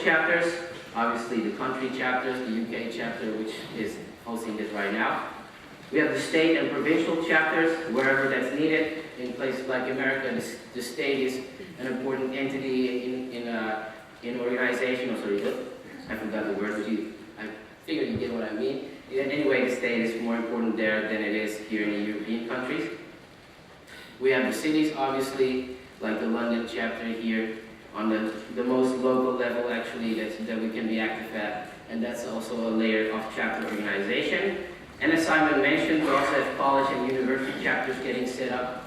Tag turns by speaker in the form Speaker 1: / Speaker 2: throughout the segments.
Speaker 1: chapters, obviously the country chapters, the UK chapter, which is hosting this right now. We have the state and provincial chapters, wherever that's needed. In places like America, the state is an important entity in organization. Oh, sorry, I forgot the word, but I figured you get what I mean. Anyway, the state is more important there than it is here in the European countries. We have the cities, obviously, like the London chapter here, on the most local level, actually, that we can be active at. And that's also a layer of chapter organization. And as Simon mentioned, we also have college and university chapters getting set up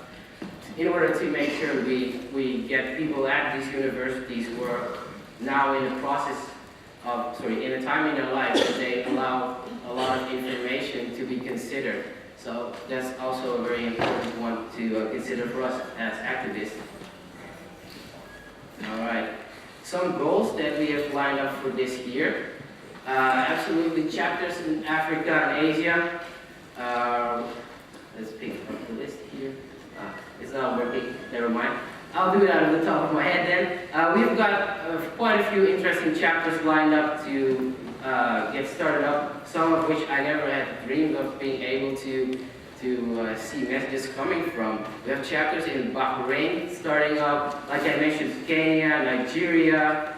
Speaker 1: in order to make sure we get people at these universities who are now in the process of, in a time in their life that they allow a lot of information to be considered. So that's also a very important one to consider for us as activists. All right, some goals that we have lined up for this year. Absolutely, chapters in Africa and Asia. Let's pick up the list here. It's not working, never mind. I'll do it out of the top of my head then. We've got quite a few interesting chapters lined up to get started up, some of which I never had dreamed of being able to see messages coming from. We have chapters in Bahrain starting up, like I mentioned, Kenya, Nigeria,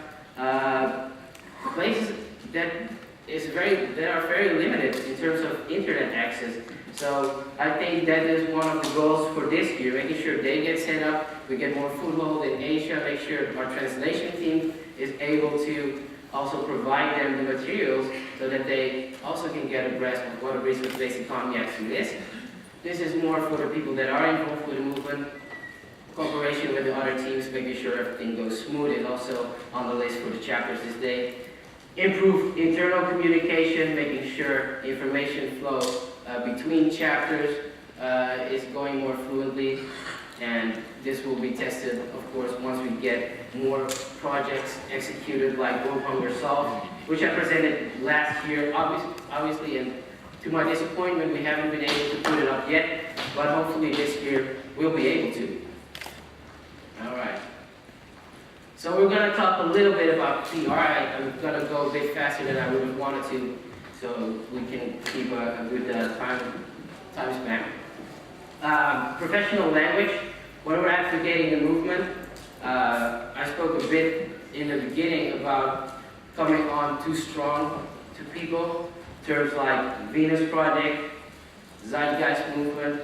Speaker 1: places that are very limited in terms of internet access. So I think that is one of the goals for this year, making sure they get set up, we get more foothold in Asia, make sure our translation team is able to also provide them the materials so that they also can get a grasp of what a resource-based economy actually is. This is more for the people that are involved with the movement. Cooperation with the other teams, making sure everything goes smooth, is also on the list for the chapters this day. Improve internal communication, making sure information flow between chapters is going more fluently, and this will be tested, of course, once we get more projects executed like World Hunger Solved, which I presented last year. Obviously, and to my disappointment, we haven't been able to put it up yet, but hopefully this year we'll be able to. All right. So we're going to talk a little bit about PR. I'm going to go a bit faster than I would have wanted to, so we can keep a good time span. Professional language. When we're advocating the movement, I spoke a bit in the beginning about coming on too strong to people. Terms like Venus Project, Zeitgeist Movement,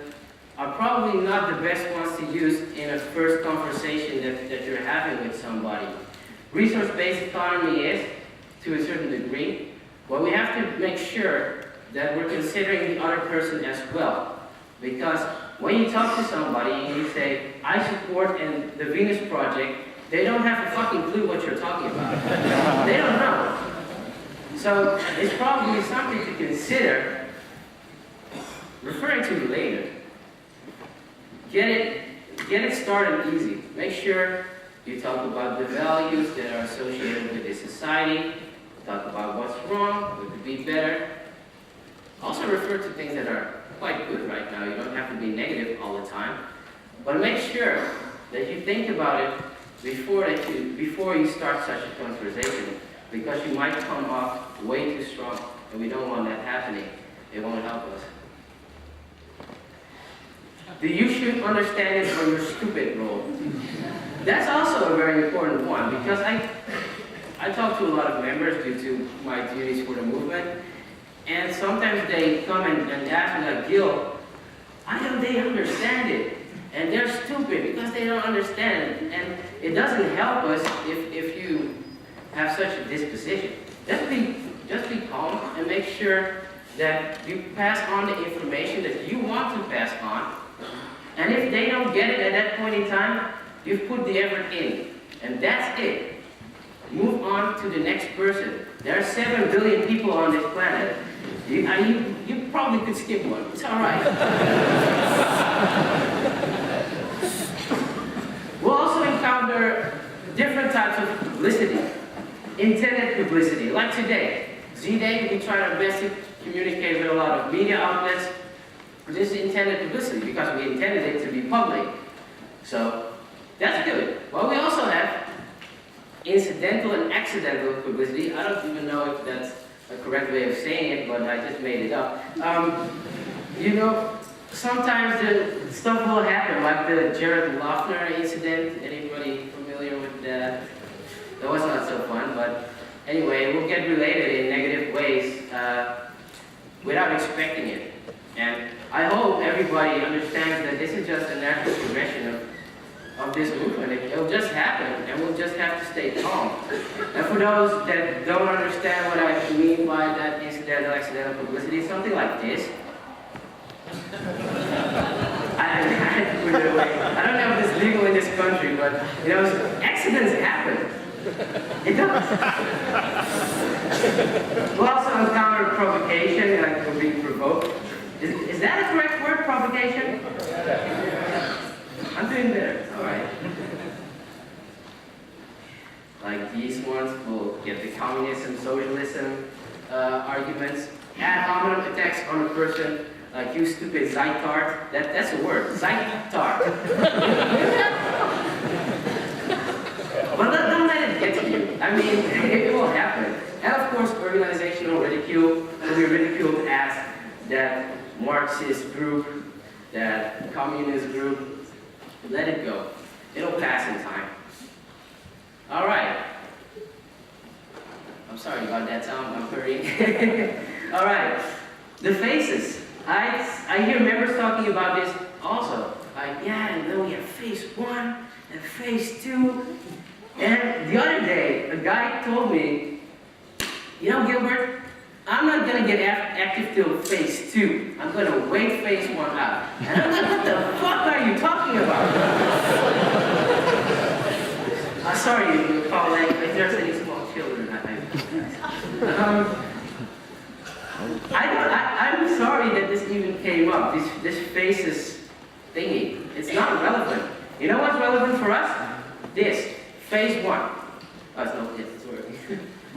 Speaker 1: are probably not the best ones to use in a first conversation that you're having with somebody. Resource-based economy is, to a certain degree, but we have to make sure that we're considering the other person as well. Because when you talk to somebody and you say, I support the Venus Project, they don't have a fucking clue what you're talking about. They don't know. So it's probably something to consider referring to later. Get it started easy. Make sure you talk about the values that are associated with this society. Talk about what's wrong, what could be better. Also refer to things that are quite good right now. You don't have to be negative all the time. But make sure that you think about it before you start such a conversation, because you might come off way too strong, and we don't want that happening. It won't help us. The you should understand it or you're stupid role. That's also a very important one, because I talk to a lot of members due to my duties for the movement, and sometimes they come and ask me like, Gil, how do they understand it? And they're stupid because they don't understand it. And it doesn't help us if you have such a disposition. Just be calm and make sure that you pass on the information that you want to pass on. And if they don't get it at that point in time, you've put the effort in. And that's it. Move on to the next person. There are 7 billion people on this planet. You probably could skip one. It's all right. We'll also encounter different types of publicity. Intended publicity, like today. Z-Day, we tried our best to communicate with a lot of media outlets. This is intended publicity because we intended it to be public. So that's good. Well, we also have incidental and accidental publicity. I don't even know if that's a correct way of saying it, but I just made it up. You know, sometimes the stuff will happen, like the Jared Loughner incident. Anybody familiar with that? That was not so fun, but anyway, it will get related in negative ways without expecting it. And I hope everybody understands that this is just a natural progression of this movement. It'll just happen, and we'll just have to stay calm. And for those that don't understand what I mean by that incidental, accidental publicity, something like this. I put it away. I don't know if it's legal in this country, but you know, accidents happen. It does. We'll also encounter provocation, like we're being provoked. Is that a correct word, provocation? I'm doing better. All right. Like these ones, we'll get the communism, socialism arguments, ad hominem attacks on a person, like you stupid Zeitard. That's a word, Zeitard. But don't let it get to you. I mean, it will happen. And of course, organizational ridicule will be ridiculed as that Marxist group, that communist group. Let it go. It'll pass in time. All right. I'm sorry about that, Tom. I'm hurrying. All right. The faces. I hear members talking about this also. Like, yeah, and then we have phase 1 and phase 2. And the other day, a guy told me, you know, Gilbert, I'm not going to get active till phase 2. I'm going to wait phase 1 out. And I'm like, what the fuck are you talking about? Sorry, Paul, if there's any small children, I'm sorry that this even came up, this phases thingy. It's not relevant. You know what's relevant for us? This, phase 1. Oh, it's not, it's working.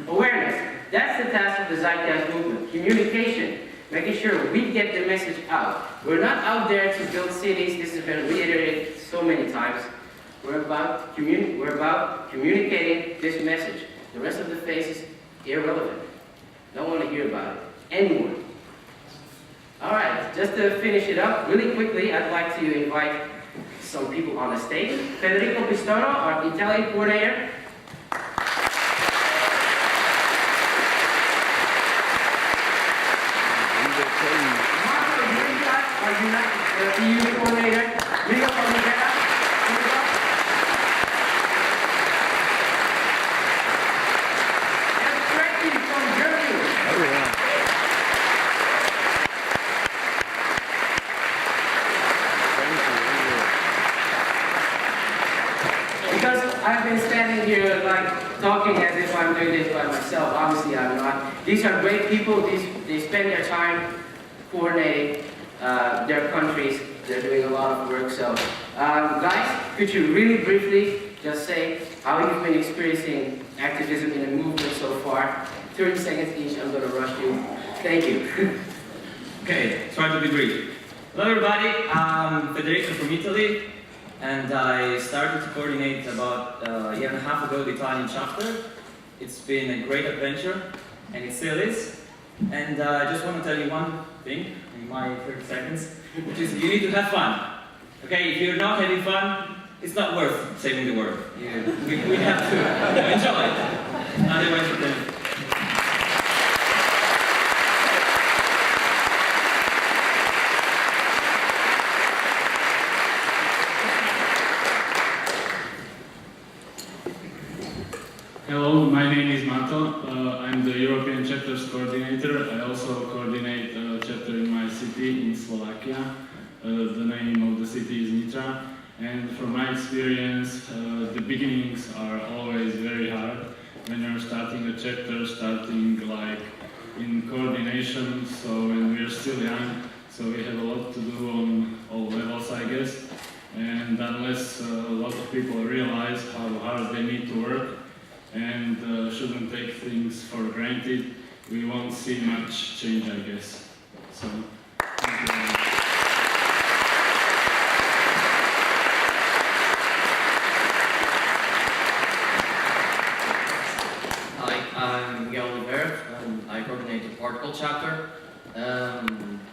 Speaker 1: Awareness. That's the task of the Zeitgeist movement. Communication. Making sure we get the message out. We're not out there to build cities. This has been reiterated so many times. We're about communicating this message. The rest of the phase is irrelevant. Don't want to hear about it. Anyone. All right, just to finish it up, really quickly, I'd like to invite some people on the stage. Federico Pistono, our Italian coordinator. Marco Yurka, our EU coordinator. Rigo Oliveira. And Frankie from Germany. Because I've been standing here like talking as if I'm doing this by myself. Obviously I'm not. These are great people. They spend their time coordinating their countries. They're doing a lot of work. So guys, could you really briefly just say how you've been experiencing activism in the movement so far? 30 seconds each. I'm going to rush you. Thank you.
Speaker 2: Okay, try to be brief. Hello everybody, I'm Federico from Italy, and I started to coordinate about a year and a half ago the Italian chapter. It's been a great adventure, and it still is. And I just want to tell you one thing in my 30 seconds, which is you need to have fun. Okay, if you're not having fun, it's not worth saving the world. We have to enjoy it. Otherwise,
Speaker 3: Hello, my name is Mato. I'm the European Chapters Coordinator. I also coordinate a chapter in my city in Slovakia. The name of the city is Nitra. And from my experience, the beginnings are always very hard. When you're starting a chapter, starting like in coordination, so when we're still young, so we have a lot to do on all levels, I guess. And unless a lot of people realize how hard they need to work, and shouldn't take things for granted, we won't see much change, I guess. So, thank you very much.
Speaker 2: I'm Miguel Oliveira, and I coordinate the Particle chapter.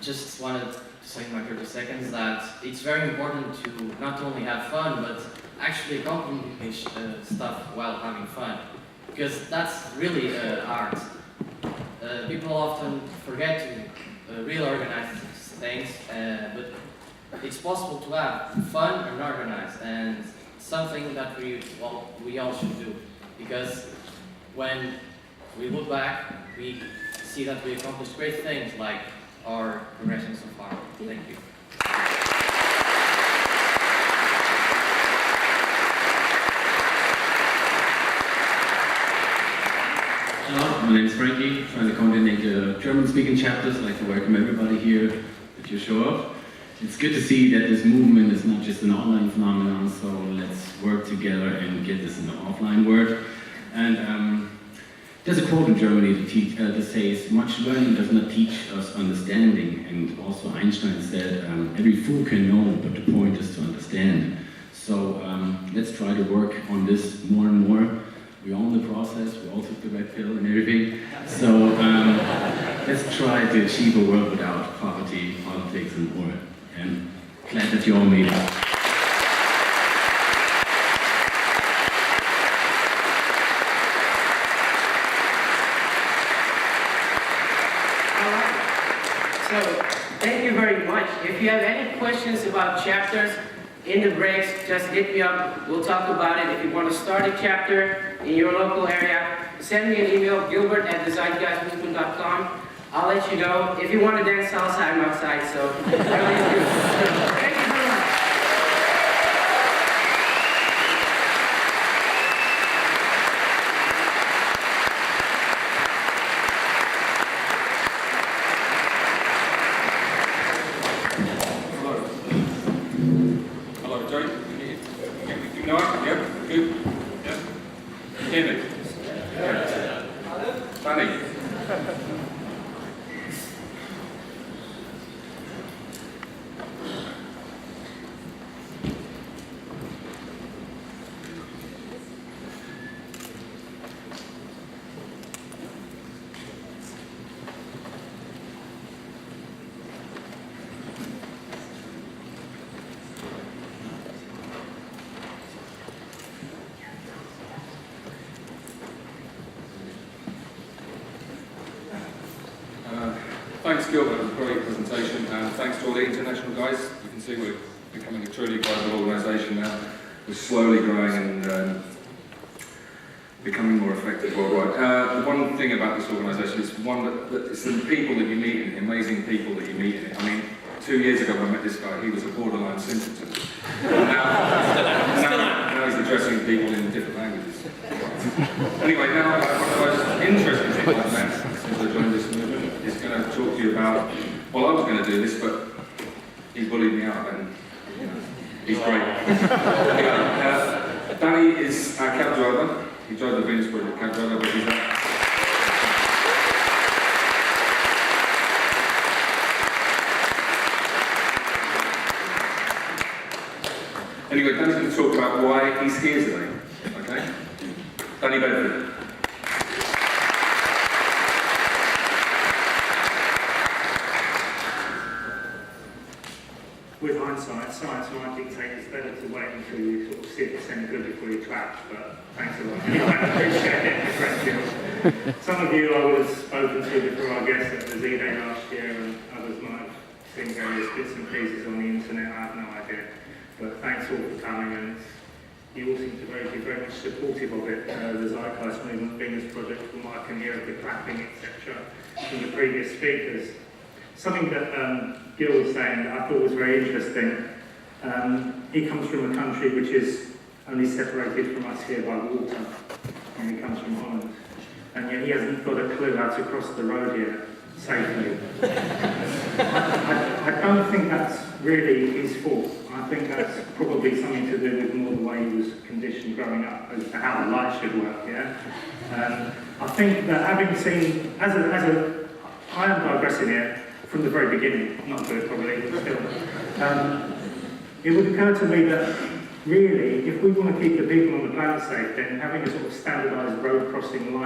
Speaker 2: Just wanted to say in my 30 seconds that it's very important to not only have fun, but actually accomplish stuff while having fun. Because that's really art. People often forget to really organize things, but it's possible to have fun and organized, and something that we all should do. Because when we look back, we see that we accomplished great things like our progression so far. Thank you.
Speaker 4: Hello, my name is Frankie. Trying to coordinate the German-speaking chapters. I'd like to welcome everybody here that you show up. It's good to see that this movement is not just an online phenomenon, so let's work together and get this in the offline world. And there's a quote in Germany that says, "Much learning does not teach us understanding." And also Einstein said, "Every fool can know, but the point is to understand." So let's try to work on this more and more. We're all in the process, we all took the red pill and everything. So let's try to achieve a world without poverty, politics, and war. And glad that you all made it.
Speaker 1: So, thank you very much. If you have any questions about chapters in the breaks, just hit me up. We'll talk about it. If you want to start a chapter in your local area, send me an email, gilbert@thezeitgeistmovement.com. I'll let you know. If you want to dance salsa, I'm outside, so thank you very much.
Speaker 5: Hello, Joe. Can you hear me? Yep, good. Yep. Can you hear me? Danny. Thanks, Gilbert. That was a great presentation, and thanks to all the international guys. You can see we're becoming a truly global organisation now. We're slowly growing and becoming more effective worldwide. The one thing about this organisation is that it's the people that you meet in it, amazing people that you meet in it. I mean, 2 years ago when I met this guy, he was a borderline simpleton. Now he's addressing people in different languages. Anyway, now one of the most interesting things I've met since I joined this movement is going to talk to you about, well, I was going to do this, but he bullied me out and he's great. Anyway, Danny is our cab driver. He drove the Venus Project cab driver, but he's not. Anyway, Danny's going to talk about why he's here today. Okay? Danny Bedford.
Speaker 6: With hindsight, science might dictate it's better to wait until you sort of see the good before you clap, but thanks a lot. I appreciate it, a great deal. Some of you I would have spoken to before our guest at the Z-Day last year, and others might have seen various bits and pieces on the internet, I have no idea. But thanks all for coming, and you all seem to be very much supportive of it. The Zeitgeist Movement, Venus Project, from what I can hear of the clapping, etc., from the previous speakers. Something that Gil was saying that I thought was very interesting. He comes from a country which is only separated from us here by water, and he comes from Holland. And yet he hasn't got a clue how to cross the road yet, safely. I don't think that's really his fault. I think that's probably something to do with more the way he was conditioned growing up as to how the light should work, yeah? I think that having seen, I am digressing here, from the very beginning, not good probably, but still. It would occur to me that really, if we want to keep the people on the planet safe, then having a sort of standardised road crossing line